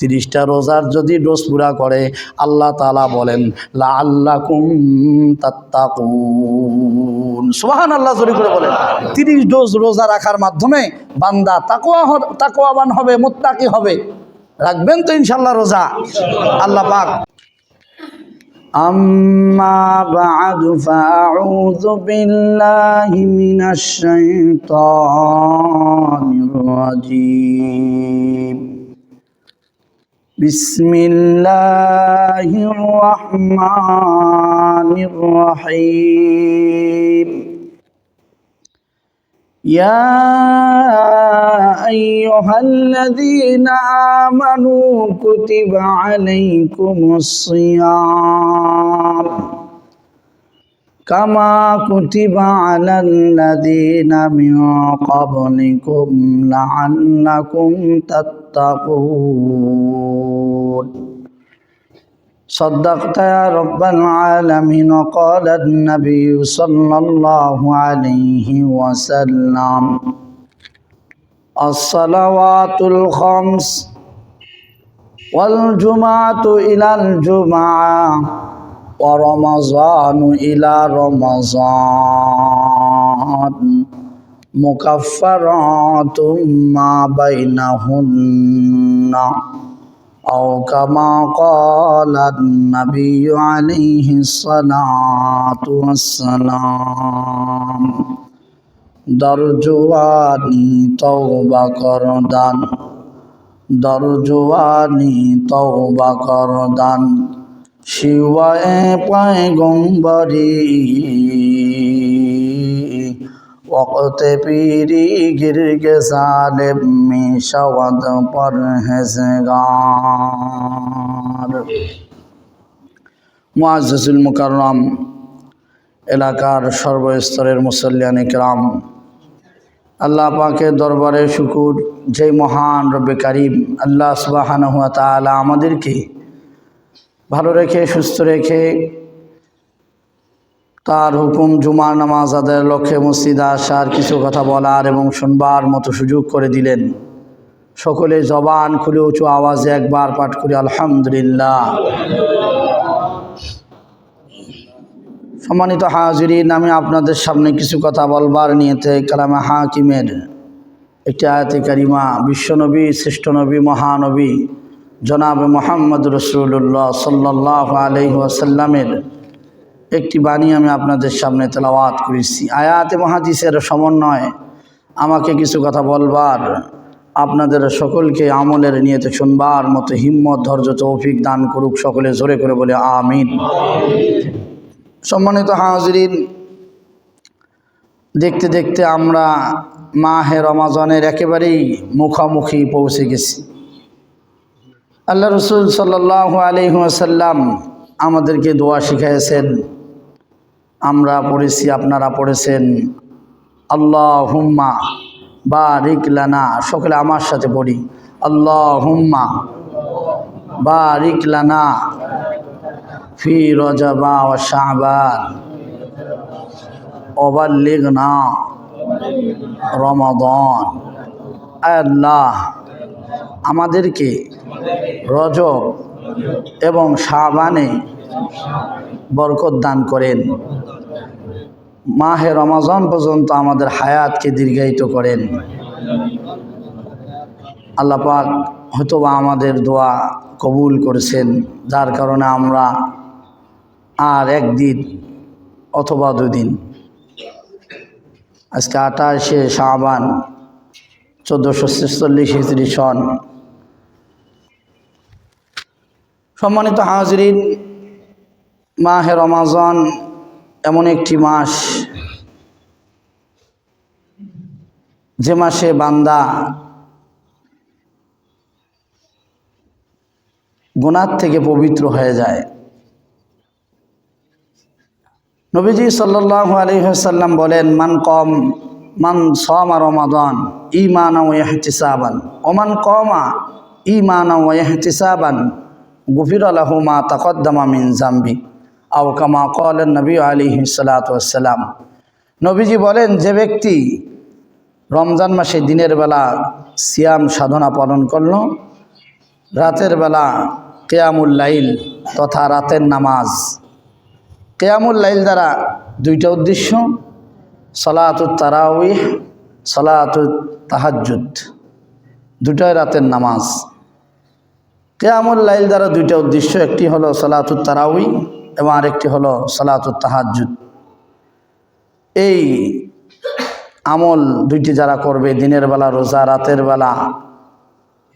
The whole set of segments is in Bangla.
30টা রোজার যদি ডোজ পুরা করে আল্লাহ তাআলা বলেন লাআল্লাকুম তাত্তাকুন। সুবহানাল্লাহ, জোরে করে বলেন। 30 ডোজ রোজা রাখার মাধ্যমে বান্দা তাকওয়াবান হবে, মুত্তাকি হবে। রাখবেন তো ইনশাআল্লাহ রোজা? আল্লাহ পাক أما بعد فأعوذ بالله من الشيطان الرجيم بسم الله الرحمن الرحيم يا أيها الذين آمنوا كتب عليكم الصيام كما كتب على الذين من قبلكم لعلكم تتقون صدقت يا رب العالمين وقال النبي صلى الله عليه وسلم الصلوات الخمس والجمعة إلى الجمعة ورمضان إلى رمضان مكفرات ما بينهن أو كما قال النبي عليه الصلاة والسلام দরজওয়ানি তওবা করদান দরজওয়ানি তওবা করদান শিওয়ে পয়গম্বরি ওয়াক্তে পীরি গিরগে সালেব মিশাওয়াদ পরহেজগার। মুআজ্জাজুল মুকাররম এলাকার সর্বস্তরের মুসল্লিয়ান ইকরাম, আল্লাহ পাকের দরবারে শুকুর, যে মহান রব্বে কারীম আল্লাহ সুবহানাহু ওয়া তাআলা আমাদেরকে ভালো রেখে সুস্থ রেখে তার হুকুম জুমার নামাজ আদায়ের লক্ষ্যে মসজিদে আসার, কিছু কথা বলার এবং শুনবার মতো সুযোগ করে দিলেন। সকলে জবান খুলে উঁচু আওয়াজে একবার পাঠ করি আলহামদুলিল্লাহ। সম্মানিত হাজিরিন, আমি আপনাদের সামনে কিছু কথা বলবার নিয়েতে কালামে হাকিমের একটি আয়াতে কারিমা বিশ্বনবী, শ্রেষ্ঠ নবী, মহানবী জনাব মুহাম্মদ রাসূলুল্লাহ সাল্লাল্লাহু আলাইহি ওয়াসাল্লামের একটি বাণী আমি আপনাদের সামনে তেলাওয়াত করেছি। আয়াতে হাদিসের সমন্বয়ে আমাকে কিছু কথা বলবার, আপনাদের সকলকে আমলের নিয়তে শুনবার মতো হিম্মত, ধৈর্য, তৌফিক দান করুক। সকলে জোরে করে বলে আমিন। সম্মানিত হাজিরিন, দেখতে দেখতে আমরা মাহে রমাজানের একেবারেই মুখামুখি পৌঁছে গেছি। আল্লাহ রসুল সাল্লাল্লাহু আলাইহি ওয়াসাল্লাম আমাদেরকে দোয়া শিখিয়েছেন, আমরা পড়েছি, আপনারা পড়েছেন। আল্লাহুম্মা বারিক লানা, সকলে আমার সাথে পড়ি, আল্লাহুম্মা বারিক লানা ফি রজবা ওয়া শাবান ওয়া বাল্লিগনা রমাদান। আল্লাহ আমাদেরকে রজব এবং শাবানে বরকত দান করেন, মাহে রমাজান পর্যন্ত আমাদের হায়াতকে দীর্ঘায়িত করেন। আল্লাহ পাক হয়তোবা আমাদের দোয়া কবুল করেছেন, যার কারণে আমরা আর একদিন অথবা দুদিন, আজকে 28শে শাবান 1446 হিজরি সন। সম্মানিত হাজিরিন, মাহে রমাজান এমন একটি মাস, যে মাসে বান্দা গুনাহ থেকে পবিত্র হয়ে যায়। নবীজি সাল্লাল্লাহু আলাইহি ওয়াসাল্লাম বলেন, মান সামা রমাদান ঈমানান ওয়া ইহতিসাবান ওয়া মান কামা ঈমানান ওয়া ইহতিসাবান গুফিরা লাহু মা তাকদ্দামা মিন যামবি আও কামা ক্বালা নবী আলাইহি সাল্লাতু ওয়াসসালাম। নবীজি বলেন, যে ব্যক্তি রমজান মাসে দিনের বেলা সিয়াম সাধনা পালন করল, রাতের বেলা কিয়ামুল লাইল তথা রাতের নামাজ। কিয়ামুল লাইল দ্বারা দুইটা উদ্দেশ্য, সালাতুত তারাউইহ, সালাতুত তাহাজ্জুদ, দুটাই রাতের নামাজ। কিয়ামুল লাইল দ্বারা দুইটা উদ্দেশ্য, একটি হলো সালাতুত তারাউইহ এবং আরেকটি হলো সালাতুত তাহাজ্জুদ। এই আমল দুইটি যারা করবে, দিনের বেলা রোজা, রাতের বেলা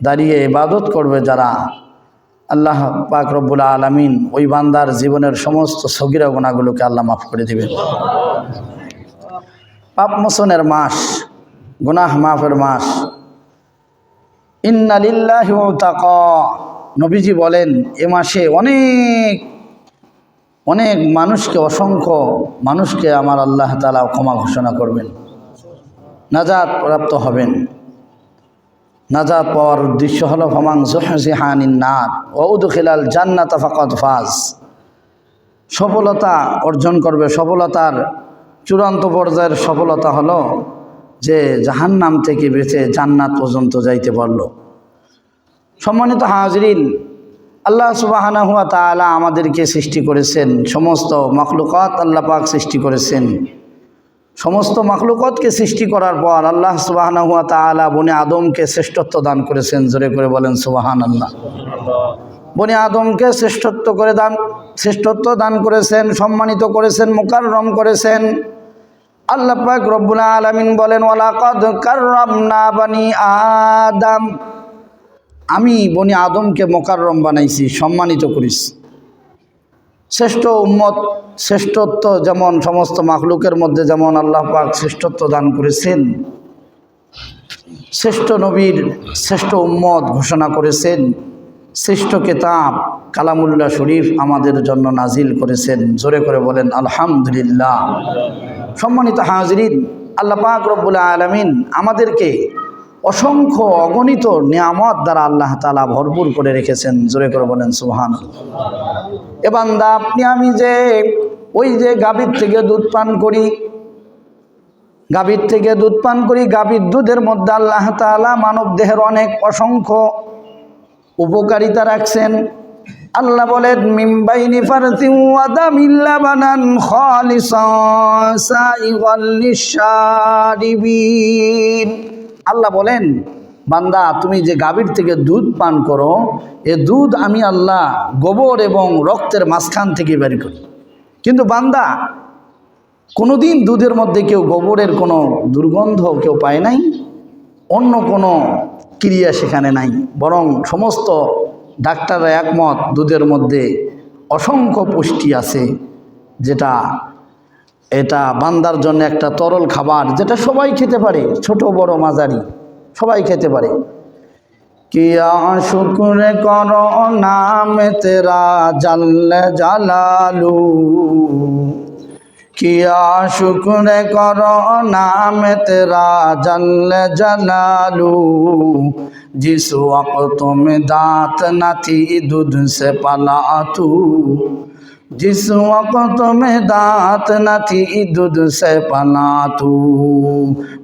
দাঁড়িয়ে ইবাদত করবে যারা, আল্লাহ পাক রব্বুল আলামিন ওই বান্দার জীবনের সমস্ত সগীরা গুনাহগুলোকে আল্লাহ মাফ করে দিবেন। পাপ মোচনের মাস, গুনাহ মাফের মাস। ইন্না লিল্লাহি ওয়া তাকা, নবীজি বলেন এ মাসে অনেক অনেক মানুষকে, অসংখ্য মানুষকে আমার আল্লাহ তাআলা ক্ষমা ঘোষণা করবেন, নাজাত প্রাপ্ত হবেন। নাজাত পাওয়ার উদ্দেশ্য হলো ফামান যুহজিহা আনিন নার ওয়া উদখিলাল জান্নাতা ফাকাদ ফাজ। সফলতা অর্জন করবে। সফলতার চূড়ান্ত পর্যায়ের সফলতা হলো যে জাহান্নাম থেকে বেঁচে জান্নাত পর্যন্ত যাইতে পারল। সম্মানিত হাজরিন, আল্লাহ সুবহানাহু ওয়া তাআলা আমাদেরকে সৃষ্টি করেছেন, সমস্ত মাখলুকাত আল্লাহ পাক সৃষ্টি করেছেন। সমস্ত মাখলুকাতকে সৃষ্টি করার পর আল্লাহ সুবহানাহু ওয়া তাআলা বনি আদমকে শ্রেষ্ঠত্ব দান করেছেন। জোরে করে বলেন সুবহানাল্লাহ। বনি আদমকে শ্রেষ্ঠত্ব দান করেছেন, সম্মানিত করেছেন, মুকাররম করেছেন। আল্লাহ পাক রব্বুল আলামিন বলেন ওয়ালাকাদ কাররামনা বানি আদম, আমি বনি আদমকে মুকাররম বানাইছি, সম্মানিত করেছি। শ্রেষ্ঠ উম্মত, শ্রেষ্ঠত্ব যেমন সমস্ত মাখলুকের মধ্যে যেমন আল্লাহ পাক শ্রেষ্ঠত্ব দান করেছেন, শ্রেষ্ঠ নবীর শ্রেষ্ঠ উম্মত ঘোষণা করেছেন, শ্রেষ্ঠ কিতাব কালামুল্লাহ শরীফ আমাদের জন্য নাজিল করেছেন। জোরে করে বলেন আলহামদুলিল্লাহ। সম্মানিত হাজরিন, আল্লাহ পাক রব্বুল আলামিন আমাদেরকে অসংখ্য অগণিত নিয়ামত দ্বারা আল্লাহ তাআলা ভরপুর করে রেখেছেন। জোরে করে বলেন সুবহানাল্লাহ। এ বান্দা, আপনি আমি যে ওই যে গাভীর থেকে দুধ পান করি, গাভীর থেকে দুধ পান করি, গাভীর দুধের মধ্যে আল্লাহ তাআলা মানব দেহের অনেক অসংখ্য উপকারিতা রাখছেন। আল্লাহ বলেন মিন বাইনি ফারসিন ওয়া দামিন লাবানান খালিসান সাইগাল লিশারিবিন। আল্লাহ বলেন বান্দা, তুমি যে গাভীর থেকে দুধ পান করো, এ দুধ আমি আল্লাহ গোবর এবং রক্তের মাঝখান থেকে বের করি। কিন্তু বান্দা, কোনোদিন দুধের মধ্যে কেউ গোবরের কোনো দুর্গন্ধ কেউ পায় নাই, অন্য কোনো ক্রিয়া সেখানে নাই, বরং সমস্ত ডাক্তাররা একমত দুধের মধ্যে অসংখ্য পুষ্টি আছে, যেটা এটা বান্দার জন্য একটা তরল খাবার, যেটা সবাই খেতে পারে, ছোট বড় মাঝারি সবাই খেতে পারে। কিয়া শুকর করো নামে তেরা জাল্লে জালালু, কিয়া শুকর করো নামে তেরা জাল্লে জালালু, जिस वक्त में दांत न थी दूध से पला तू, जिस वक्त में दांत न थी दूध से पला तू।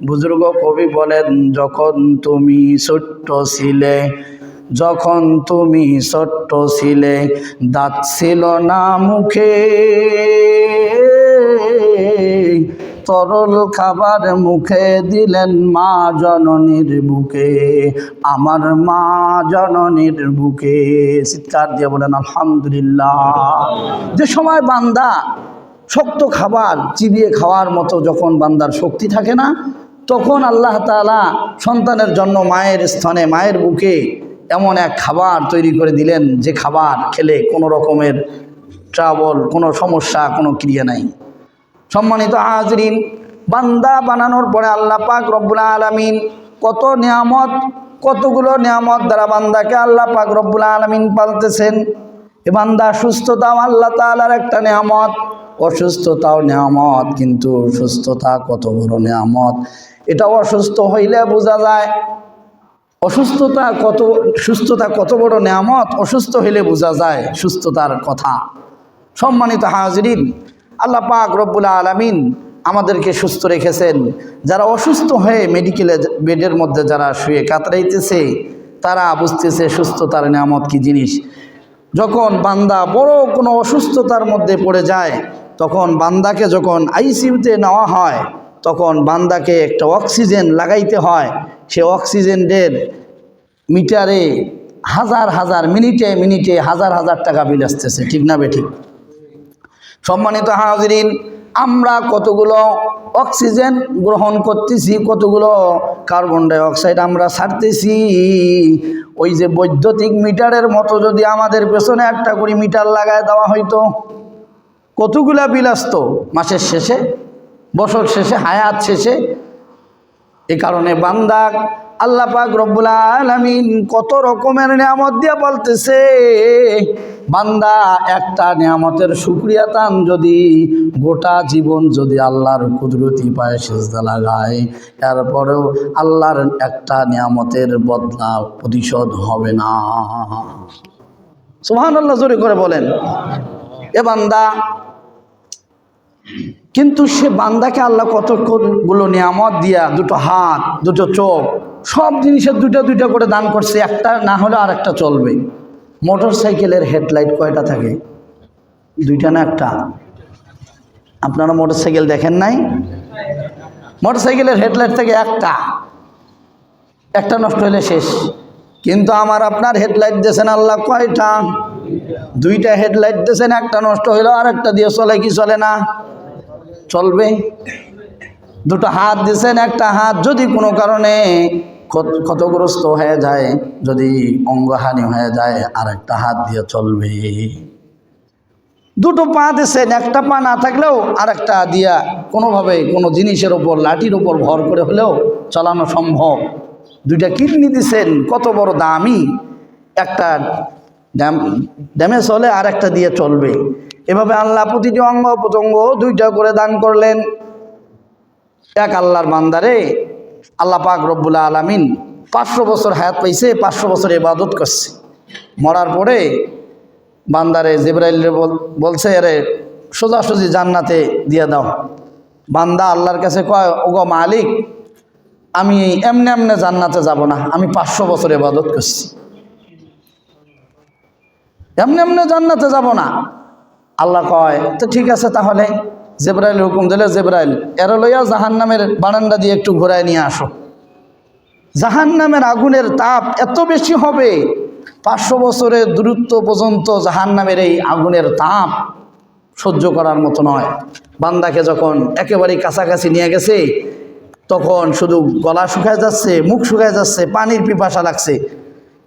बुजुर्ग कवि बोलेन যখন তুমি ছোট্ট ছিলে, যখন তুমি ছোট্ট ছিলে, দাঁত ছিল না মুখে, তরল খাবার মুখে দিলেন মা জননীর বুকে, আমার মা জননীর বুকে। চিৎকার দিয়ে বলেন আলহামদুলিল্লাহ। যে সময় বান্দা শক্ত খাবার চিবিয়ে খাওয়ার মতো যখন বান্দার শক্তি থাকে না, তখন আল্লাহ তাআলা সন্তানের জন্য মায়ের স্তনে, মায়ের বুকে এমন এক খাবার তৈরি করে দিলেন, যে খাবার খেলে কোনো রকমের ট্রাবল, কোনো সমস্যা, কোনো ক্রিয়া নাই। সম্মানিত হাজরিন, বান্দা বানানোর পরে আল্লাহ পাক রব্বুল আলামিন কত নিয়ামত, কতগুলো নিয়ামত দ্বারা বান্দাকে আল্লাহ পাক রব্বুল আলামিন পালতেছেন। এ বান্দা, সুস্থতাও আল্লাহ তাআলার একটা নিয়ামত, অসুস্থতাও নিয়ামত। কিন্তু সুস্থতা কত বড় নিয়ামত, এটা অসুস্থ হইলে বোঝা যায়। সুস্থতা কত বড় নিয়ামত, অসুস্থ হইলে বোঝা যায় সুস্থতার কথা। সম্মানিত হাজরিন, আল্লাহ পাক রব্বুল আলামিন আমাদেরকে সুস্থ রেখেছেন। যারা অসুস্থ হয়ে মেডিকেলে বেডের মধ্যে যারা শুয়ে কাতরাইতেছে, তারা বুঝতেছে সুস্থতার নিয়ামত কি জিনিস। যখন বান্দা বড় কোনো অসুস্থতার মধ্যে পড়ে যায়, তখন বান্দাকে যখন আইসিইউতে নেওয়া হয়, তখন বান্দাকে একটা অক্সিজেন লাগাইতে হয়। সে অক্সিজেনের মিটারে হাজার হাজার মিনিটে মিনিটে হাজার হাজার টাকা বিল আসতেছে, ঠিক না বেঠিক? সম্মানিত হাজিরিন, আমরা কতগুলো অক্সিজেন গ্রহণ করতেছি, কতগুলো কার্বন ডাই অক্সাইড আমরা ছাড়তেছি। ওই যে বৈদ্যুতিক মিটারের মতো যদি আমাদের পেছনে একটা করে মিটার লাগায় দেওয়া হইতো, কতগুলা বিল আসতো মাসের শেষে, বছর শেষে, হায়াত শেষে। এই কারণে বান্দা আল্লাহ পাক রব্বুল আলামিন কত রকমের নিয়ামত দিয়ে বলতেছে, বান্দা একটা নিয়ামতের শুকরিয়া তান যদি গোটা জীবন যদি আল্লাহর কুদরতি পায়ে সিজদা লাগায়, এরপরেও আল্লাহর একটা নিয়ামতের বদলা প্রতিশোধ হবে না। সুবহানাল্লাহ, জোরে করে বলেন। এ বান্দা, কিন্তু সে বান্দাকে আল্লাহ কতগুলো নিয়ামত দিয়া, দুটো হাত, দুটো চোখ, সব জিনিসের দুইটা দুইটা করে দান করছে। একটা না হলে আর একটা চলবে। মোটর সাইকেলের হেডলাইট কয়টা থাকে? দুইটা না একটা? আপনারা মোটর সাইকেল দেখেন নাই? মোটর সাইকেলের হেডলাইট থাকে একটা, একটা নষ্ট হলে শেষ। কিন্তু আমার আপনার হেডলাইট দিয়েছেন আল্লাহ কয়টা? দুইটা হেডলাইট দিয়েছেন, একটা নষ্ট হইলো আর একটা দিয়ে চলে কি চলে না? চলবে। দুটো হাত দিয়েছেন, একটা হাত যদি কোনো কারণে ক্ষতগ্রস্ত হয়ে যায়, যদি অঙ্গহানি হয়ে যায়, আর একটা হাত দিয়ে চলবে। দুটো পা দিয়েছেন, একটা পা না থাকলেও আর একটা দিয়া কোনোভাবে কোনো জিনিসের ওপর, লাঠির ওপর ভর করে হলেও চালানো সম্ভব। দুইটা কিডনি দিয়েছেন, কত বড় দামি, একটা ড্যামেজ হলে আর একটা দিয়ে চলবে। এভাবে আল্লাহ প্রতিটি অঙ্গ প্রত্যঙ্গ দুইটা করে দান করলেন। এক আল্লাহর বান্দারে আল্লাহ পাক রব্বুল আলামিন 500 বছর হায়াত পাইছে, 500 বছর ইবাদত করছে। মরার পরে বান্দারে জিবরাইল বলছে, আরে সোজাসুজি জান্নাতে দিয়ে দাও। বান্দা আল্লাহর কাছে কয়, ওগো মালিক, আমি এমনি এমনি জান্নাতে যাব না, আমি 500 বছর ইবাদত করছি, এমনি এমনি জান্নাতে যাব না। আল্লাহ কয়, তো ঠিক আছে, তাহলে জিবরাইল হুকুম দিলে, জিবরাইল এরা লইয়া জাহান্নামের বারান্দা দিয়ে একটু ঘোরায় নিয়ে আসো। জাহান্নামের আগুনের তাপ এত বেশি হবে, 500 বছরের দূরত্ব পর্যন্ত জাহান্নামের এই আগুনের তাপ সহ্য করার মতো নয়। বান্দাকে যখন একেবারে কাছাকাছি নিয়ে গেছে, তখন শুধু গলা শুকায় যাচ্ছে, মুখ শুকায় যাচ্ছে, পানির পিপাসা লাগছে।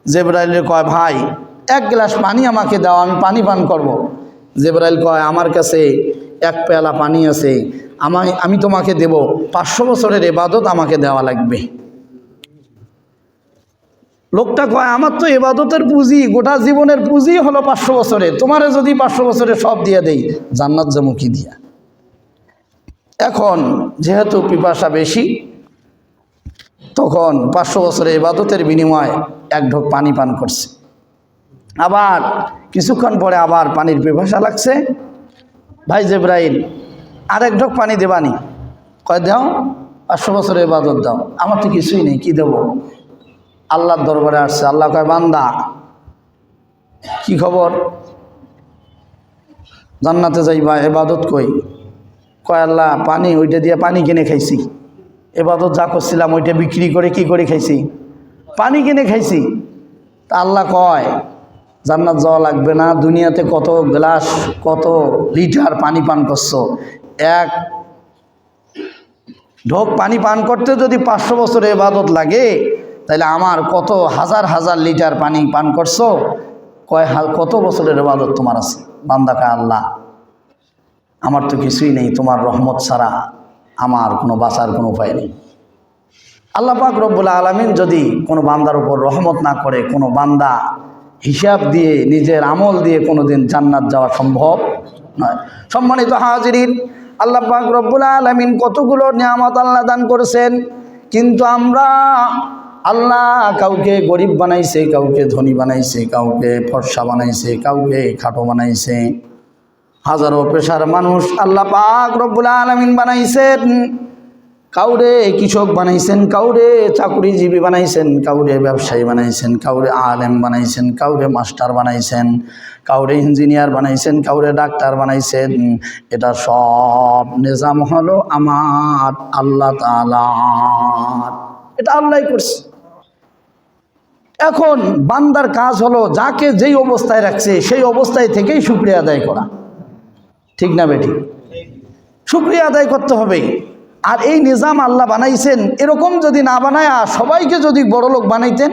জিবরাইলের কয়, ভাই 1 গ্লাস পানি আমাকে দাও, আমি পানি পান করব। জিবরাইল কয়, আমার কাছে 1 পেয়ালা পানি আছে, আমি তোমাকে দেব, 500 বছরের ইবাদত আমাকে দেওয়া লাগবে। লোকটা কয়, আমার তো ইবাদতের পুঁজি, গোটা জীবনের পুঁজি হলো 500 বছরে, তোমারে যদি 500 বছরে সব দিয়ে দেই, জান্নাত যাবো কি দিয়া? এখন যেহেতু পিপাসা বেশি, তখন 500 বছরের ইবাদতের বিনিময়ে 1 ঢোক পানি পান করছে। আবার কিছুক্ষণ পরে আবার পানির পিপাসা লাগছে। ভাই জিবরাইল, আর 1 ঢোক পানি দেবানি? কয়, দাও, 500 বছরের ইবাদত দাও, আমার তো কিছুই নেই, কি দেব? আল্লাহর দরবারে আসছে। আল্লাহ কয়, বান্দা কি খবর? জান্নাতে যাইবা, ইবাদত কই? কয়, আল্লাহ পানি, ওইটা দিয়ে পানি কিনে খাইছি। ইবাদত যা করছিলাম ওইটা বিক্রি করে কি করে খাইছি? পানি কিনে খাইছি। তা আল্লাহ কয়, জান্নাত যাওয়া লাগবে না, দুনিয়াতে কত গ্লাস, কত লিটার পানি পান করছো, 1 ঢোক পানি পান করতে যদি 500 বছরের ইবাদত লাগে, তাহলে আমার কত হাজার হাজার লিটার পানি পান করছো, কয় কত বছরের ইবাদত তোমার আছে? বান্দা কয়, আল্লাহ আমার তো কিছুই নেই, তোমার রহমত ছাড়া আমার কোনো বাঁচার কোনো উপায় নেই। আল্লাহ পাক রব্বুল আলামিন যদি কোনো বান্দার উপর রহমত না করে, কোনো বান্দা হিসাব দিয়ে, নিজের আমল দিয়ে কোনোদিন জান্নাত যাওয়া সম্ভব নয়। সম্মানিত হাজিরিন, আল্লাহ পাক রব্বুল আলামিন কতগুলো নিয়ামত আল্লাহ দান করেছেন, কিন্তু আমরা, আল্লাহ কাউকে গরিব বানাইছে, কাউকে ধনী বানাইছে, কাউকে ফর্সা বানাইছে, কাউকে খাটো বানাইছে, হাজারো পেশার মানুষ আল্লাহ পাক রব্বুল আলামিন বানাইছেন। কাউরে কৃষক বানাইছেন, কাউরে চাকুরিজীবী বানাইছেন, কাউরে ব্যবসায়ী বানাইছেন, কাউরে আলেম বানাইছেন, কাউরে মাস্টার বানাইছেন, কাউরে ইঞ্জিনিয়ার বানাইছেন, কাউরে ডাক্তার বানাইছেন। এটা সব নিজাম হলো আমার আল্লাহ তাআলার, এটা আল্লাহই করছে। এখন বান্দার কাজ হলো যাকে যেই অবস্থায় রাখছে সেই অবস্থায় থেকেই শুকরিয়া আদায় করা, ঠিক না বেটি? শুকরিয়া আদায় করতে হবে। আর এই নিজাম আল্লাহ বানাইছেন, এরকম যদি না বানায় সবাইকে যদি বড় লোক বানাইতেন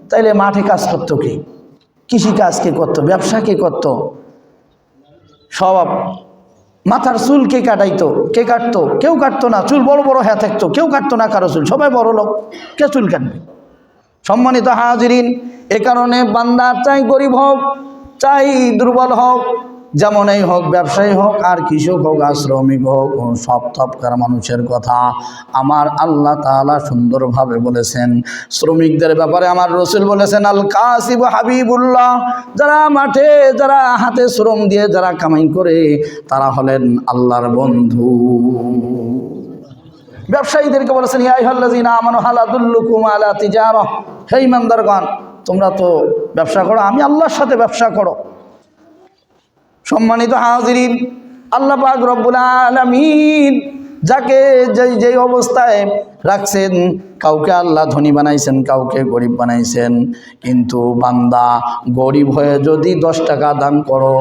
তাইলে মাঠে কাজ করতো কে, কৃষিকাজ কে করতো, ব্যবসা কে করতো, সব মাথার চুল কে কাটাইতো, কে কাটতো? কেউ কাটতো না। চুল বড় বড় হ্যাঁ থাকতো, কেউ কাটতো না কারো চুল, সবাই বড় লোক, কে চুল কাটবে? সম্মানিত হাজিরিন, এ কারণে বান্দা চাই গরিব হোক, চাই দুর্বল হোক, যেমনই হোক, ব্যবসায়ী হোক আর কৃষক হোক আর শ্রমিক হোক, সব তবকার মানুষের কথা আমার আল্লাহ তাআলা সুন্দরভাবে বলেছেন। শ্রমিকদের ব্যাপারে আমার রসুল বলেছেন, আল কাসিব হাবিবুল্লাহ, যারা মাঠে, যারা হাতে শ্রম দিয়ে যারা কামাই করে তারা হলেন আল্লাহর বন্ধু। ব্যবসায়ীদেরকে বলেছেন, ইয়া আইয়ুহাল্লাযীনা আমানু হাল আদুল্লুকুম আলা তিজারাহ, হে ঈমানদারগণ তোমরা তো ব্যবসা করো, আমি আল্লাহর সাথে ব্যবসা করো। সম্মানিত হাজিরিন, আল্লাহ পাক রব্বুল আলামিন যাকে যেই অবস্থায় রাখছেন, কাউকে আল্লাহ ধনী বানাইছেন, কাউকে গরিব বানাইছেন। কিন্তু বান্দা গরিব হয়ে যদি 10 টাকা দান করো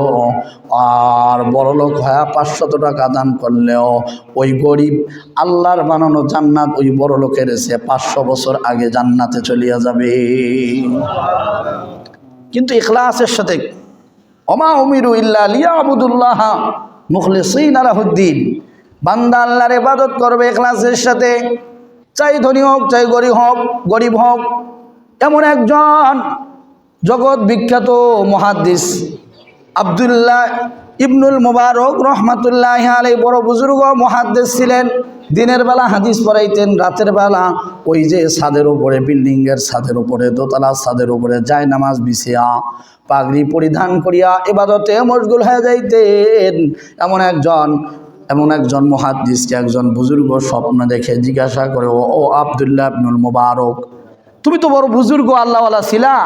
আর বড়লোক হয়ে 500 টাকা দান করলেও ওই গরিব আল্লাহর বানানো জান্নাত ওই বড়লোকের এসে 500 বছর আগে জান্নাতে চলিয়া যাবে। কিন্তু ইখলাসের সাথে, ওমা উমিরু ইল্লা লিয়াবুদুল্লাহ মুখলিসিনা লাহুদ্দিন, বান্দা আল্লাহর ইবাদত করবে ইখলাসের সাথে, চাই ধনী হোক চাই গরিব হোক। এমন একজন জগৎ বিখ্যাত মুহাদ্দিস আব্দুল্লাহ ইবনুল মুবারক রহমাতুল্লাহি আলাইহি বড় বুজুর্গ মুহাদ্দিস ছিলেন। দিনের বেলা হাদিস পড়াইতেন, রাতের বেলা ওই যে ছাদের উপরে, বিল্ডিংয়ের ছাদের উপরে, দোতলার ছাদের উপরে যায় নামাজ বিছিয়া পাগড়ি পরিধান করিয়া ইবাদতে মশগুল হয়ে যাইতেন। এমন একজন মুহাদ্দিসকে একজন বুজুর্গ স্বপ্ন দেখে জিজ্ঞাসা করে, ও আব্দুল্লাহ ইবনুল মুবারক, তুমি তো বড় বুজুর্গ আল্লাহওয়ালা ছিলা,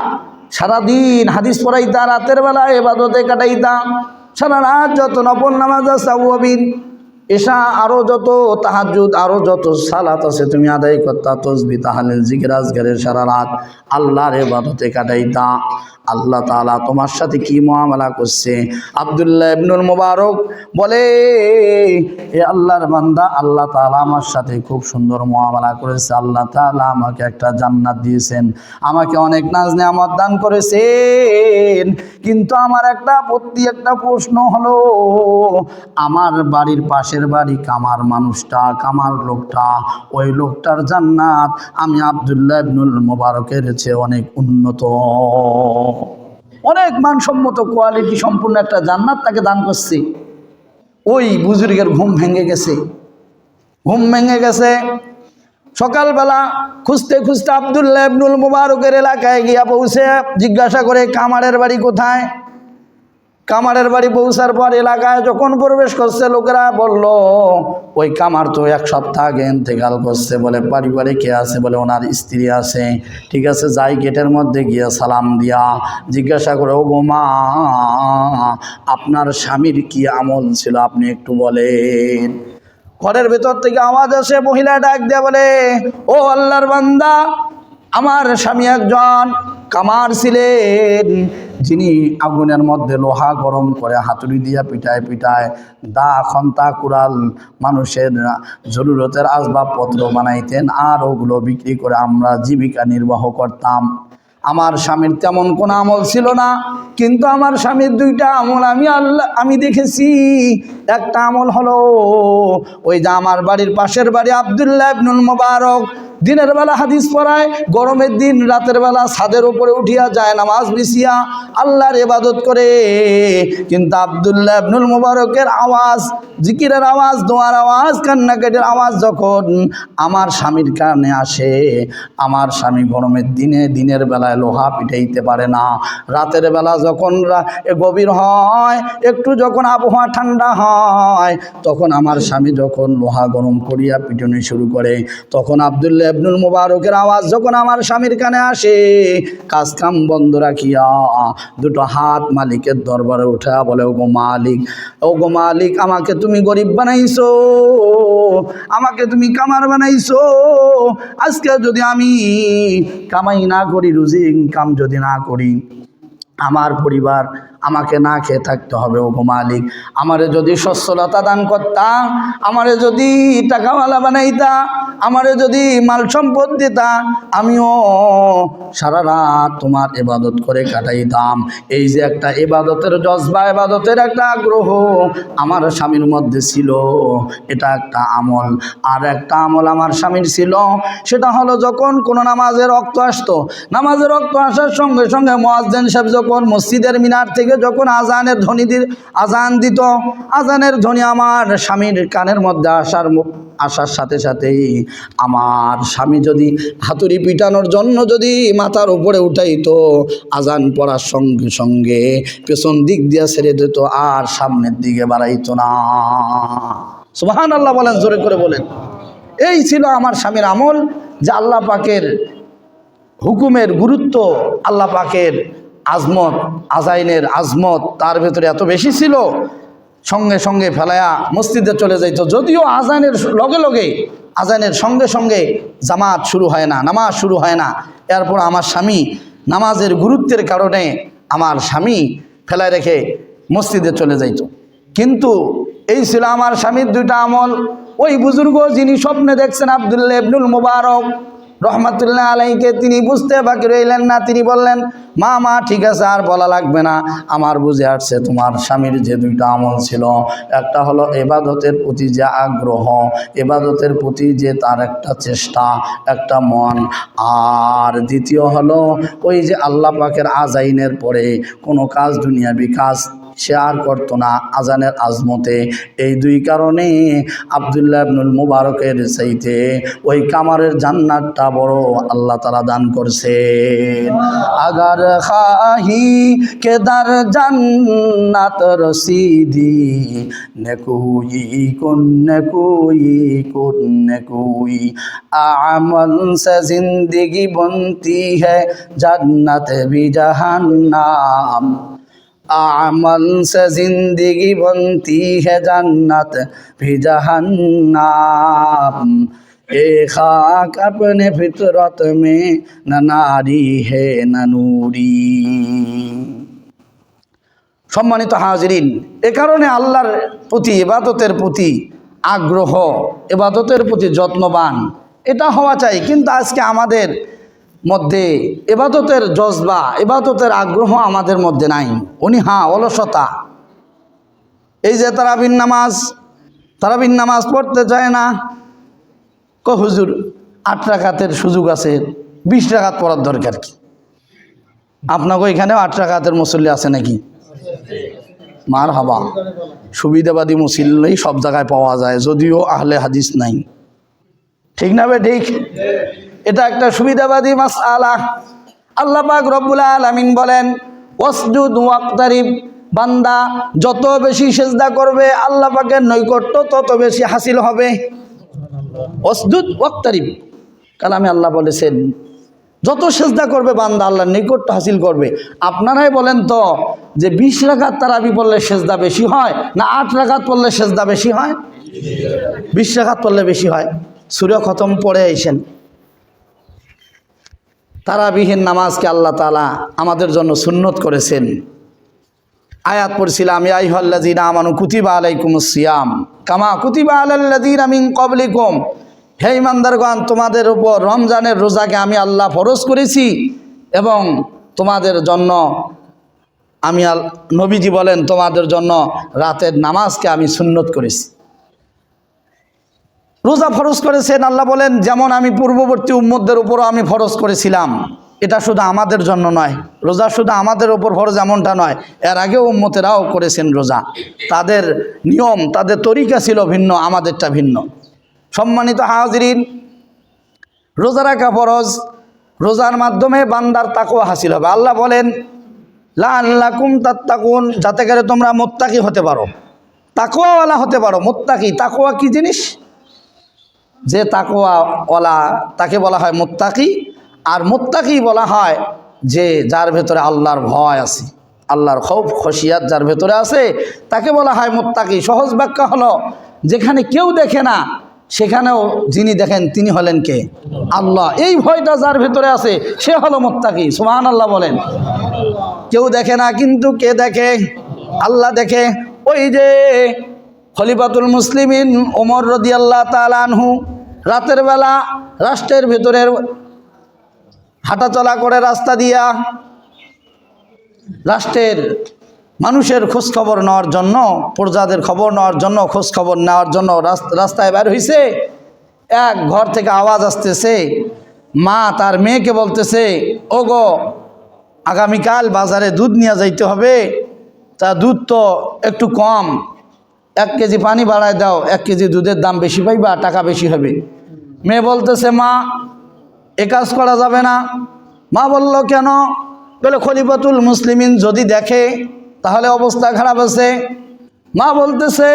সারাদিন হাদিস পড়াইতা, রাতের বেলা ইবাদতে কাটাইতা, সারা রাত যত নফল নামাজ আছে, তাওয়াবিন, এশা আরও যত তাহাজ্জুদ, আরও যত সালাত আছে তুমি আদায় করতা, তাসবিহ তাহলিল জিকির আজকারের সারা রাত আল্লাহর ইবাদতে কাটাইতা। আল্লাহ তাআলা তোমার সাথে কি মুআমালা করছে? আব্দুল্লাহ ইবনুল মুবারক বলে, এ আল্লাহর বান্দা, আল্লাহ তাআলা আমার সাথে খুব সুন্দর মুআমালা করেছে। আল্লাহ তাআলা আমাকে একটা জান্নাত দিয়েছেন, আমাকে অনেক নাজ নেয়ামত দান করেছেন। কিন্তু আমার একটা প্রশ্ন হলো, আমার বাড়ির পাশের বাড়ি কামার মানুষটা, কামার লোকটা, ওই লোকটার জান্নাত আমি আব্দুল্লাহ ইবনুল মুবারকের চেয়ে অনেক উন্নত, অনেক মানসম্মত কোয়ালিটি সম্পূর্ণ একটা জান্নাত তাকে দান করছি। ওই বুজুর্গের ঘুম ভেঙে গেছে। সকালবেলা খুঁজতে আব্দুল্লাহ ইবনুল মুবারকের এলাকায় গিয়া পৌঁছে জিজ্ঞাসা করে, কামারের বাড়ি কোথায়? কামারের বাড়ি পৌঁছার পর এলাকায় যখন প্রবেশ করছে, লোকেরা বলল, ওই কামার তো 1 সপ্তাহ আগে ইন্তেকাল করছে। বলে পরিবারে কে আছে? বলে ওনার স্ত্রী আছে। ঠিক আছে, যাই গেটের মধ্যে গিয়ে সালাম দিয়া জিজ্ঞাসা করে, ও গো মা, আপনার স্বামীর কি আমল ছিল আপনি একটু বলেন। ঘরের ভেতর থেকে আওয়াজ আসে, মহিলা ডাক দিয়া বলে, ও আল্লাহর বান্দা, আমার স্বামী একজন কামার ছিলেন, যিনি আগুনের মধ্যে লোহা গরম করে হাতুড়ি দিয়া পিটায় দা, খন্তা, কুড়াল মানুষের জরুরতের আসবাবপত্র বানাইতেন, আর ওগুলো বিক্রি করে আমরা জীবিকা নির্বাহ করতাম। আমার স্বামীর তেমন কোনো আমল ছিল না, কিন্তু আমার স্বামীর 2টা আমল আমি দেখেছি। একটা আমল হলো, ওই যে আমার বাড়ির পাশের বাড়ি আব্দুল্লাহ ইবনুল মুবারক, দিনের বেলা হাদিস পড়ায়, গরমের দিন রাতের বেলা ছাদের উপরে উঠিয়া যায় নামাজ বিছিয়া আল্লাহর ইবাদত করে। কিন্তু আব্দুল্লাহ ইবনুল মুবারকের আওয়াজ, জিকিরের আওয়াজ, দোয়ার আওয়াজ, কান্নাকাটির আওয়াজ যখন আমার স্বামীর কানে আসে, আমার স্বামী গরমের দিনে দিনের বেলায় লোহা পিটাইতে পারে না, রাতের বেলা যখন গভীর হয়, একটু যখন আবহাওয়া ঠান্ডা হয়, তখন আমার স্বামী যখন লোহা গরম করিয়া পিটনি শুরু করে, তখন আব্দুল্লাহ ইবনুল মুবারকের আওয়াজ যখন আমার স্বামীর কানে আসে, কাজ কাম বন্ধ রাখিয়া দুটো হাত মালিকের দরবারে উঠা বলে, ওগো মালিক, ওগো মালিক, আমাকে তুমি গরিব বানাইছো, আমাকে তুমি কামার বানাইছো, আজকে যদি আমি কামাই না করি, রুজি ইনকাম যদি না করি, আমার পরিবার আমাকে না খেয়ে থাকতে হবে। ওগো মালিক, আমারে যদি সচ্ছলতা দান করতা, আমারে যদি টাকাওয়ালা বানাইতা, আমারে যদি মাল সম্পদ দিতা, আমিও সারা রাত তোমার ইবাদত করে কাটাইতাম। এই যে একটা ইবাদতের জজবা, ইবাদতের একটা আগ্রহ আমার স্বামীর মধ্যে ছিল, এটা একটা আমল। আর একটা আমল আমার স্বামীর ছিল, সেটা হলো যখন কোনো নামাজের রক্ত আসতো, নামাজের রক্ত আসার সঙ্গে সঙ্গে মুয়াজ্জিন সাহেব যখন মসজিদের মিনার থেকে যখন আজানের ধ্বনি আজান দিত, আজানের ধ্বনি আমার স্বামীর কানের মধ্যে আসার সাথে সাথেই আমার স্বামী যদি হাতুড়ি পিটানোর জন্য যদি মাথার উপরে উঠাইতো, আজান পড়ার সঙ্গে সঙ্গে পেছন দিক দিয়ে ছেড়ে দিত, আর সামনের দিকে বাড়াইতো না। সুবহানাল্লাহ বলেন, জোরে করে বলেন। এই ছিল আমার স্বামীর আমল, যে আল্লাহ পাকের হুকুমের গুরুত্ব, আল্লাহ পাকের আজমত, আজাইনের আজমত তার ভেতরে এত বেশি ছিল, সঙ্গে সঙ্গে ফেলায়া মসজিদে চলে যাইত। যদিও আজানের লগে লগে, আজানের সঙ্গে সঙ্গে জামাত শুরু হয় না, নামাজ শুরু হয় না, এরপর আমার স্বামী নামাজের গুরুত্বের কারণে আমার স্বামী ফেলায় রেখে মসজিদে চলে যাইত। কিন্তু এই ছিল আমার স্বামীর দুইটা আমল। ওই বুজুর্গ যিনি স্বপ্নে দেখছেন আব্দুল্লাহ ইবনুল মুবারক রহমাতুল্লাহ আলাইকে, তিনি বুঝতে বাকি রইলেন না। তিনি বললেন, মা ঠিক আছে, আর বলা লাগবে না, আমার বুঝে আসছে তোমার স্বামীর যে দুইটা আমল ছিল, একটা হলো ইবাদতের প্রতি যে আগ্রহ, ইবাদতের প্রতি যে তার একটা চেষ্টা, একটা মন, আর দ্বিতীয় হলো ওই যে আল্লাহ পাকের আজাইনের পরে কোনো কাজ, দুনিয়াবি কাজ সে আর করতো না আজানের আজমতে। এই দুই কারণে আব্দুল্লাহ ইবনুল মুবারকের চাইতে ওই কামারের জান্নাতটা বড় আল্লাহ তাআলা দান করছে। আগার খাহি কেদার জান্নাত রসিদি নেকুই কুন নেকুই আমল সে জিंदगी बनती है जन्नत भी जहन्नम, आमल से जिंदगी बनती है जन्नत भी जहन्नम, ए खाक अपने फितरत में न नारी है न नूरी। সম্মানিত হাজিরিন, এ কারণে আল্লাহর প্রতি, ইবাদতের প্রতি আগ্রহ, ইবাদতের প্রতি যত্নবান এটা হওয়া চাই। কিন্তু আজকে আমাদের মধ্যে ইবাদতের জজবা, ইবাদতের আগ্রহ আমাদের মধ্যে নাই। অনীহা, অলসতা। এই যে তারাবির নামাজ পড়তে চায় না, হুজুর 8 রাকাতের সুযোগ আছে, 20 রাকাত পড়ার দরকার কি? আপনাকে এখানেও 8 রাকাতের মুসল্লি আছে নাকি? মার হাবা, সুবিধাবাদী মুসল্লি সব জায়গায় পাওয়া যায়, যদিও আহলে হাদিস নাই। ঠিক না বে ঠিক? এটা একটা সুবিধাবাদী মাসআলা। আল্লাহ পাক রব্বুল আলামিন বলেন, ওয়াসজুদ ওয়াক্তারিব, বান্দা যত বেশি সিজদা করবে আল্লাহ পাকের নৈকট্য তত বেশি হাসিল হবে। ওয়াসজুদ ওয়াক্তারিব, কালামে আল্লাহ বলেছেন যত সিজদা করবে বান্দা আল্লাহর নৈকট্য হাসিল করবে। আপনারাই বলেন তো যে 20 রাকাত তারাবি পড়লে সিজদা বেশি হয় না 8 রাকাত পড়লে সিজদা বেশি হয়? 20 রাকাত পড়লে বেশি হয়। সূরা খতম পড়ে আইছেন। তারাবিহীন নামাজকে আল্লাহ তাআলা আমাদের জন্য সুন্নত করেছেন। আয়াত পড়ছিলাম, ইয়া আইয়ুহাল্লাযীনা আমানু কুতিবা আলাইকুমুস সিয়াম কামা কুতিবা আলাল্লাযীনা মিন ক্বাবলিকুম, হে ঈমানদারগণ, তোমাদের উপর রমজানের রোজাকে আমি আল্লাহ ফরজ করেছি এবং তোমাদের জন্য আমি নবীজি বলেন তোমাদের জন্য রাতের নামাজকে আমি সুন্নত করেছি। রোজা ফরজ করেছেন আল্লাহ বলেন, যেমন আমি পূর্ববর্তী উম্মতদের উপরও আমি ফরজ করেছিলাম। এটা শুধু আমাদের জন্য নয়, রোজা শুধু আমাদের ওপর ফরজ এমনটা নয়, এর আগেও উম্মতেরাও করেছেন রোজা। তাদের নিয়ম, তাদের তরিকা ছিল ভিন্ন, আমাদেরটা ভিন্ন। সম্মানিত হাজিরিন, রোজা রাখা ফরজ। রোজার মাধ্যমে বান্দার তাকওয়া হাসিল হবে। আল্লাহ বলেন, লাআল্লাকুম তাত্তাকুন, যাতে করে তোমরা মুত্তাকি হতে পারো, তাকওয়াওয়ালা হতে পারো। মুত্তাকি, তাকওয়া কি জিনিস? যে তাকওয়াওয়ালা তাকে বলা হয় মুত্তাকি। আর মুত্তাকি বলা হয় যে যার ভেতরে আল্লাহর ভয় আছে, আল্লাহর খৌফ খশিয়াত যার ভেতরে আছে, তাকে বলা হয় মুত্তাকি। সহজ ব্যাখ্যা হলো, যেখানে কেউ দেখে না সেখানেও যিনি দেখেন তিনি হলেন কে? আল্লাহ। এই ভয়টা যার ভেতরে আছে সে হলো মুত্তাকি। সুবহানাল্লাহ বলেন। কেউ দেখে না, কিন্তু কে দেখে? আল্লাহ দেখে। ওই যে খলিফাতুল মুসলিমিন ওমর রাদিয়াল্লাহু তাআলা আনহু রাতের বেলা রাষ্ট্রের ভেতরের হাঁটাচলা করে রাস্তা দিয়া রাষ্ট্রের মানুষের খোঁজখবর নেওয়ার জন্য, প্রজাদের খবর নেওয়ার জন্য, খোঁজখবর নেওয়ার জন্য রাস্তায় বের হয়েছে। এক ঘর থেকে আওয়াজ আসতেছে, মা তার মেয়েকে বলতেছে, ওগো আগামীকাল বাজারে দুধ নিয়ে যাইতে হবে, তা দুধ তো একটু কম, 1 কেজি পানি বাড়ায় দাও, 1 কেজি দুধের দাম বেশি পাইবা, টাকা বেশি হবে। মেয়ে বলতেছে, মা এ কাজ করা যাবে না। মা বলল, কেন? বলে, খলিফাতুল মুসলিমিন যদি দেখে তাহলে অবস্থা খারাপ আছে। মা বলতেছে,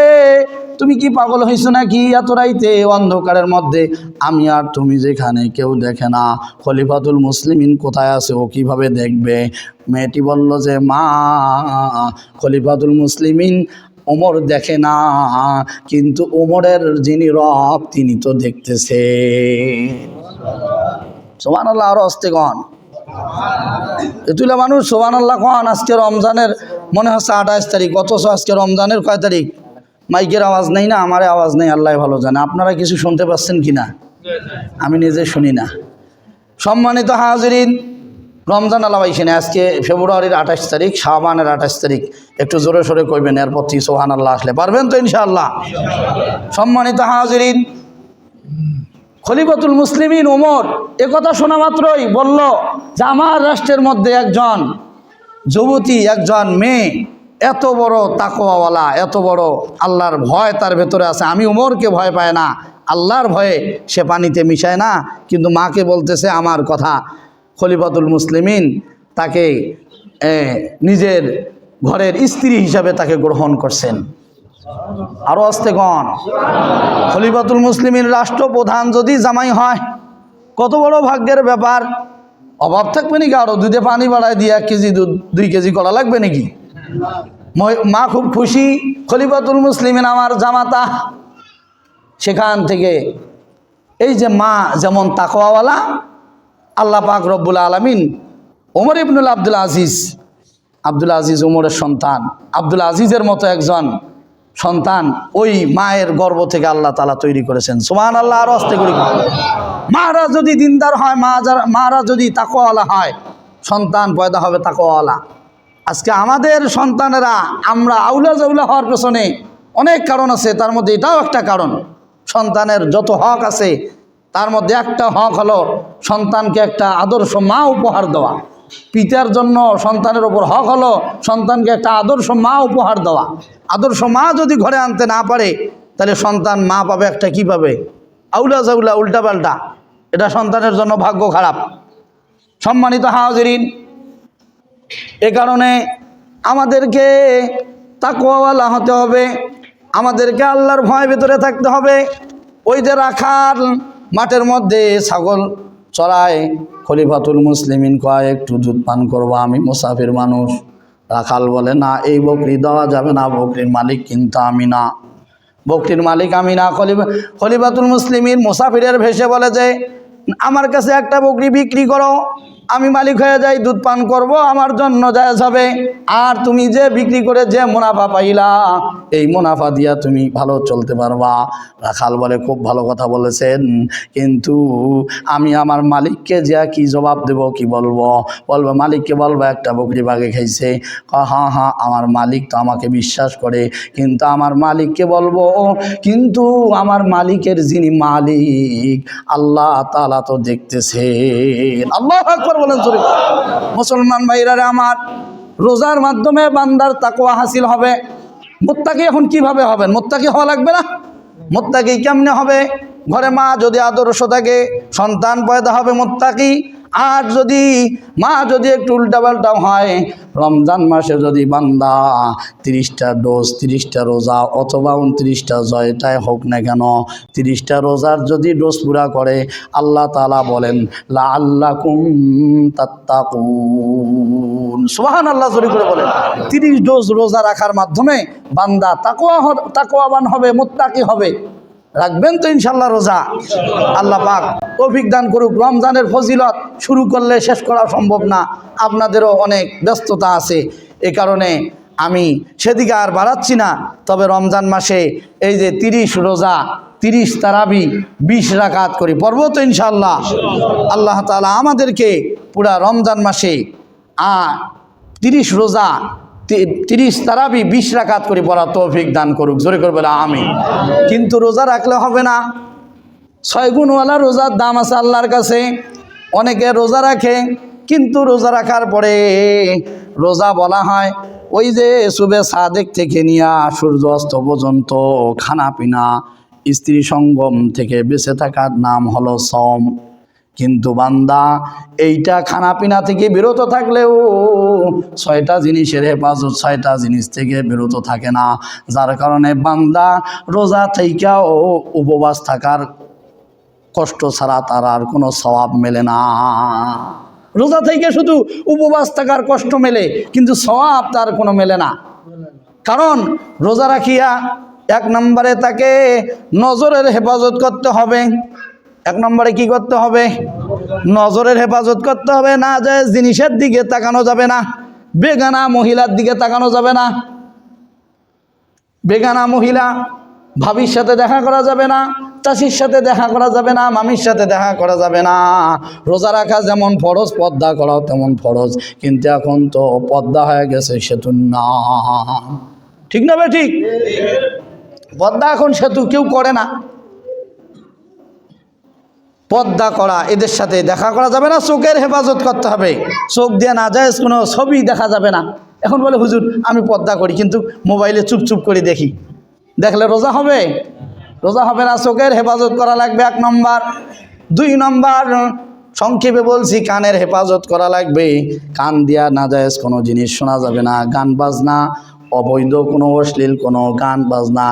তুমি কি পাগল হয়েছো নাকি? এত রাইতে অন্ধকারের মধ্যে আমি আর তুমি যেখানে, কেউ দেখে না, খলিফাতুল মুসলিমিন কোথায় আছে, ও কিভাবে দেখবে? মেয়েটি বলল যে, মা খলিফাতুল মুসলিমিন ওমর দেখে না, কিন্তু ওমরের যিনি রব তিনি তো দেখতেছে। সুবহানাল্লাহ। আরো আস্তে কন। এতুলা মানুষ সুবহানাল্লাহ কন। আজকে রমজানের মনে হচ্ছে 28 তারিখ, অথচ আজকে রমজানের কয় তারিখ? মাইকের আওয়াজ নেই না, আমারে আওয়াজ নেই, আল্লাহ ভালো জানে। আপনারা কিছু শুনতে পাচ্ছেন কি না? আমি নিজে শুনি না। সম্মানিত হাজিরিন, রমজান আল্লাহ পাইছে না। আজকে ফেব্রুয়ারির 28 তারিখ, শাবানের 28 তারিখ। একটু জোরে সোরে কইবেন, এরপর থেকে সুবহানাল্লাহ আসলে পারবেন তো ইনশাআল্লাহ। সম্মানিত হাজিরিন, খলিফাতুল মুসলিমিন ওমর একথা শোনা মাত্রই বলল যে, আমার রাষ্ট্রের মধ্যে একজন যুবতী, একজন মেয়ে এত বড় তাকওয়াওয়ালা, এত বড় আল্লাহর ভয় তার ভেতরে আছে। আমি ওমরকে ভয় পাই না, আল্লাহর ভয়ে সে পানিতে মিশায় না, কিন্তু মাকে বলতেছে আমার কথা। খলিফাতুল মুসলিমিন তাকে নিজের ঘরের স্ত্রী হিসাবে তাকে গ্রহণ করছেন। আরো আস্তে কন। খলিফাতুল মুসলিমিন রাষ্ট্রপ্রধান যদি জামাই হয়, কত বড় ভাগ্যের ব্যাপার। অভাব থাকবে নাকি? আরো দুধে পানি বাড়ায় দিয়ে 1 কেজি দুধ 2 কেজি করা লাগবে নাকি? মা খুব খুশি, খলিফাতুল মুসলিমিন আমার জামাতা। সেখান থেকে এই যে মা যেমন তাকওয়াওয়ালা, আল্লাহ পাক রব্বুল আলামিন ওমর ইবনুল আব্দুল আজিজ ওমরের সন্তান, আব্দুল আজিজের মতো একজন সন্তান ওই মায়ের গর্ভ থেকে আল্লাহ তাআলা তৈরি করেছেন। সুবহানাল্লাহ। আর আস্তে করে। মারা যদি দিনদার হয়, মারা যদি তাকওয়াওয়ালা হয়, সন্তান পয়দা হবে তাকওয়াওয়ালা। আজকে আমাদের সন্তানেরা, আমরা আউলা জাউলা হওয়ার পেছনে অনেক কারণ আছে, তার মধ্যে এটাও একটা কারণ। সন্তানের যত হক আছে তার মধ্যে একটা হক হলো সন্তানকে একটা আদর্শ মা উপহার দেওয়া। পিতার জন্য সন্তানের ওপর হক হলো সন্তানকে একটা আদর্শ মা উপহার দেওয়া। আদর্শ মা যদি ঘরে আনতে না পারে, তাহলে সন্তান মা পাবে একটা কি পাবে? আউলা জাউলা, উল্টা পাল্টা। এটা সন্তানের জন্য ভাগ্য খারাপ। সম্মানিত হাজিরিন, এ কারণে আমাদেরকে তাকওয়াওয়ালা হতে হবে, আমাদেরকে আল্লাহর ভয় ভেতরে থাকতে হবে। ওই যে রাখাল মাঠের মধ্যে ছাগল চড়ায়, খলিফাতুল মুসলিমিন কয় একটু দুধ পান করবো, আমি মুসাফির মানুষ। রাখাল বলে, না, এই বকরি দেওয়া যাবে না, বকরির মালিক কিন্তু আমি না, বকরির মালিক আমি না। খলিফাতুল মুসলিমিন মুসাফিরের ভেসে বলে যে, আমার কাছে একটা বকরি বিক্রি করো, আমি মালিক হয়ে যাই, দুধ পান করব, আমার জন্য জায়েজ হবে। আর তুমি যে বিক্রি করে যে মুনাফা পাইলা, এই মুনাফা দিয়া তুমি ভালো চলতে পারবা। রাখাল বলে, খুব ভালো কথা বলেছেন, কিন্তু আমি আমার মালিককে যা কি জবাব দেব, কি বলবো? বলবো মালিককে বলবো একটা বকরি বাঘে খাইছে। হ্যাঁ হ্যাঁ, আমার মালিক তো আমাকে বিশ্বাস করে, কিন্তু আমার মালিককে বলবো, কিন্তু আমার মালিকের যিনি মালিক আল্লাহ তাআলা তো দেখতেছে। আল্লাহু আকবার বলেন জোরে। মুসলমান ভাইরা আমার, রোজার মাধ্যমে বান্দার তাকওয়া হাসিল হবে। মুত্তাকি এখন কিভাবে হবেন? মুত্তাকি হওয়া লাগবে না? মুত্তাকি কেমনে হবে? ঘরে মা যদি আদর্শ থাকে, সন্তান পয়দা হবে মুত্তাকি। আর যদি মা যদি একটু উল্টাপাল্টা হয়, রমজান মাসে যদি বান্দা 30টা ডোজ, 30টা রোজা অথবা 29টা জয়টাই হোক না কেন, 30টা রোজার যদি ডোজ পুরা করে, আল্লাহ তাআলা বলেন লাআল্লাকুম তাত্তাকুন। সুবহানাল্লাহ, জোরে করে বলেন। 30 ডোজ রোজা রাখার মাধ্যমে বান্দা তাকওয়াবান হবে, মুত্তাকি হবে। রাখবেন তো ইনশাল্লাহ রোজা? আল্লাহ পাক তৌফিক দান করুক। রমজানের ফজিলত শুরু করলে শেষ করা সম্ভব না, আপনাদেরও অনেক ব্যস্ততা আছে, এ কারণে আমি সেদিকে আর বাড়াচ্ছি না। তবে রমজান মাসে এই যে 30 রোজা, 30 তারাবি, 20 রাকাত করি, পড়ব তো ইনশাল্লাহ। আল্লাহ তাআলা আমাদেরকে পুরা রমজান মাসে 30 রোজা, 30 তারাবি, 20 রাকাত করে পড়া তৌফিক দান করুক, জোরে করে বলে আমিন। কিন্তু রোজা রাখলে হবে না। 6 গুণওয়ালা রোজার দাম আছে আল্লাহর কাছে। অনেকে রোজা রাখে, কিন্তু রোজা রাখার পরে রোজা বলা হয় ওই যে সুবে সাদেক থেকে নিয়ে সূর্য অস্ত পর্যন্ত খানা পিনা, স্ত্রী সঙ্গম থেকে বেঁচে থাকার নাম হলো সওম। কিন্তু বান্দা এইটা খানাপিনা থেকে বিরত থাকলেও 6টা জিনিসের হেফাজত, 6টা জিনিস থেকে বিরত থাকে না, যার কারণে বান্দা রোজা থেকেও উপবাস থাকার কষ্ট ছাড়া তার আর কোনো সওয়াব মেলে না। রোজা থেকে শুধু উপবাস থাকার কষ্ট মেলে, কিন্তু সওয়াব তার কোনো মেলে না। কারণ রোজা রাখিয়া 1 নম্বরে তাকে নজরের হেফাজত করতে হবে। 1 নম্বরে কি করতে হবে? নজরের হেফাজত করতে হবে। না যায় জিনিসের দিকে তাকানো যাবে না, বেগানা মহিলার দিকে তাকানো যাবে না, বেগানা মহিলা ভাবির সাথে দেখা করা যাবে না, চাষির সাথে দেখা করা যাবে না, মামির সাথে দেখা করা যাবে না। রোজা রাখা যেমন ফরজ, পর্দা করাও তেমন ফরজ, কিন্তু এখন তো পর্দা হয়ে গেছে সেতুর না। ঠিক না? ঠিক, পর্দা এখন সেতু কেউ করে না। পর্দা করা, এদের সাথে দেখা করা যাবে না, চোখের হেফাজত করতে হবে। চোখ দিয়ে না যায় কোনো ছবি দেখা যাবে না। এখন বলে হুজুর আমি পর্দা করি, কিন্তু মোবাইলে চুপ করে দেখি, দেখলে রোজা হবে? রোজা হবে না। চোখের হেফাজত করা লাগবে 1 নম্বর। 2 নম্বর সংক্ষেপে বলছি, কানের হেফাজত করা লাগবে। কান দিয়া নাজায়েজ কোনো জিনিস শোনা যাবে না, গান বাজনা, অবৈধ কোনো অশ্লীল কোনো গান বাজনা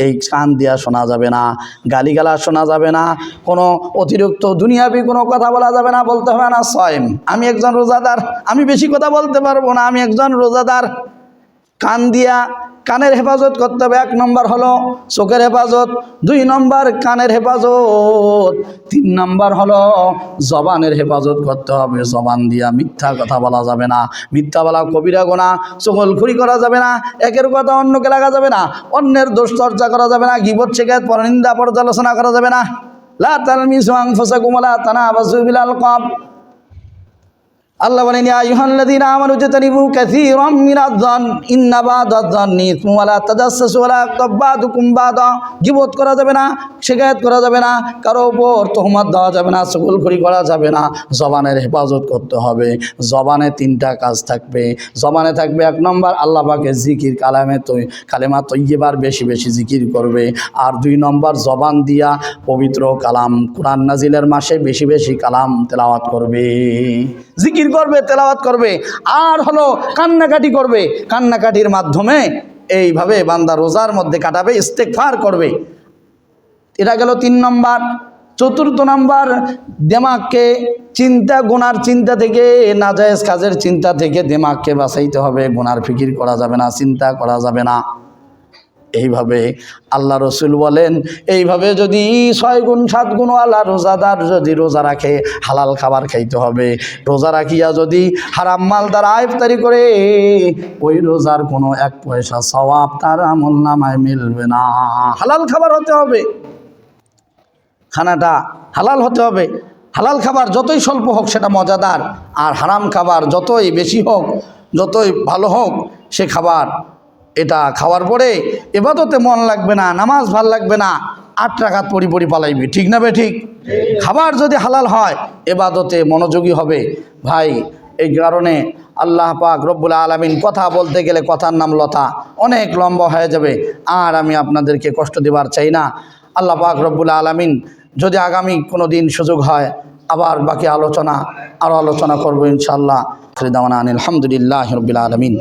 এই কান দিয়া শোনা যাবে না। গালিগালা শোনা যাবে না, কোনো অতিরিক্ত দুনিয়াবি কোনো কথা বলা যাবে না। বলতে হবে না সয়ম, আমি একজন রোজাদার, আমি বেশি কথা বলতে পারবো না, আমি একজন রোজাদার। কান দিয়া কানের হেফাজত করতে হবে। 1 নম্বর হলো চোখের হেফাজত, 2 নম্বর কানের হেফাজত, 3 নম্বর হলো জবানের হেফাজত করতে হবে। জবান দিয়া মিথ্যা কথা বলা যাবে না, মিথ্যা বলা কবিরা গুনাহ। চগলখড়ি করা যাবে না, একের কথা অন্যকে লাগা যাবে না, অন্যের দোষ চর্চা করা যাবে না, গীবত শিকায়ত পরনিন্দা পর্যালোচনা করা যাবে না। লা তালমিজু আনফুসাকুম ওয়া লা তানাবাযু বিল আলকাব। আল্লাহ বলেন ইয়া আইয়ুহাল্লাযীনা আমানু ইজতানিবু কাসীরাম মিনায-যন ইন্না বা'দায-যন্নি ইসমুন ওয়া লা তাজাসসাসু ওয়া লা ইয়াগতাব বা'দুকুম বা'দা। গীবত করা যাবে না, শিকায়ত করা যাবে না, কারো উপর তহমত দেওয়া যাবে না, চগলখড়ি করা যাবে না। জবানের হেফাজত করতে হবে। জবানে 3টা কাজ থাকবে। জবানে থাকবে 1 নম্বর আল্লাহ পাকের জিকির, কালেমা তৈয়্যিবার বেশি বেশি জিকির করবে। আর 2 নম্বর জবান দিয়া পবিত্র কালাম, কোরআন নাজিলের মাসে বেশি বেশি কালাম তেলাওয়াত করবে, জিকির করবে, তেলাওয়াত করবে। আর হলো কান্নাকাটি করবে। কান্নাকাটির মাধ্যমে এইভাবে বান্দা রোজার মধ্যে কাটাবে, ইস্তেগফার করবে। এটা গেল 3 নম্বর। 4র্থ নম্বর, দিমাগকে চিন্তা, গুনার চিন্তা থেকে, নাজায়েজ কাজের চিন্তা থেকে দিমাগকে বাঁচাইতে হবে। গুনার ফিকির করা যাবে না, চিন্তা করা যাবে না। এইভাবে আল্লাহ রসুল বলেন, এইভাবে যদি 6 গুণ 7 গুণ আল্লাহ রোজাদার যদি রোজা রাখে, হালাল খাবার খাইতে হবে। রোজা রাখিয়া যদি হারাম মাল দ্বারা ইফতারি করে, ওই রোজার কোনো 1 পয়সা সওয়াব তার আমল নামায় মিলবে না। হালাল খাবার হতে হবে, খানাটা হালাল হতে হবে। হালাল খাবার যতই স্বল্প হোক সেটা মজাদার, আর হারাম খাবার যতই বেশি হোক, যতই ভালো হোক, সে খাবার এটা খাওয়ার পরে ইবাদতে মন লাগবে না, নামাজ ভাল লাগবে না, 8 রাকাত পড়ি পালাইবি। ঠিক না বে ঠিক? খাবার যদি হালাল হয় ইবাদতে মনোযোগী হবে। ভাই, এই কারণে আল্লাহ পাক রব্বুল আলামিন, কথা বলতে গেলে কথার নাম লতা, অনেক লম্বা হয়ে যাবে, আর আমি আপনাদেরকে কষ্ট দেবার চাই না। আল্লাহ পাক রব্বুল আলামিন যদি আগামী কোনো দিন সুযোগ হয়, আবার বাকি আলোচনা আরও আলোচনা করবো ইনশাআল্লাহ। আলহামদুলিল্লাহি রাব্বিল আলামিন।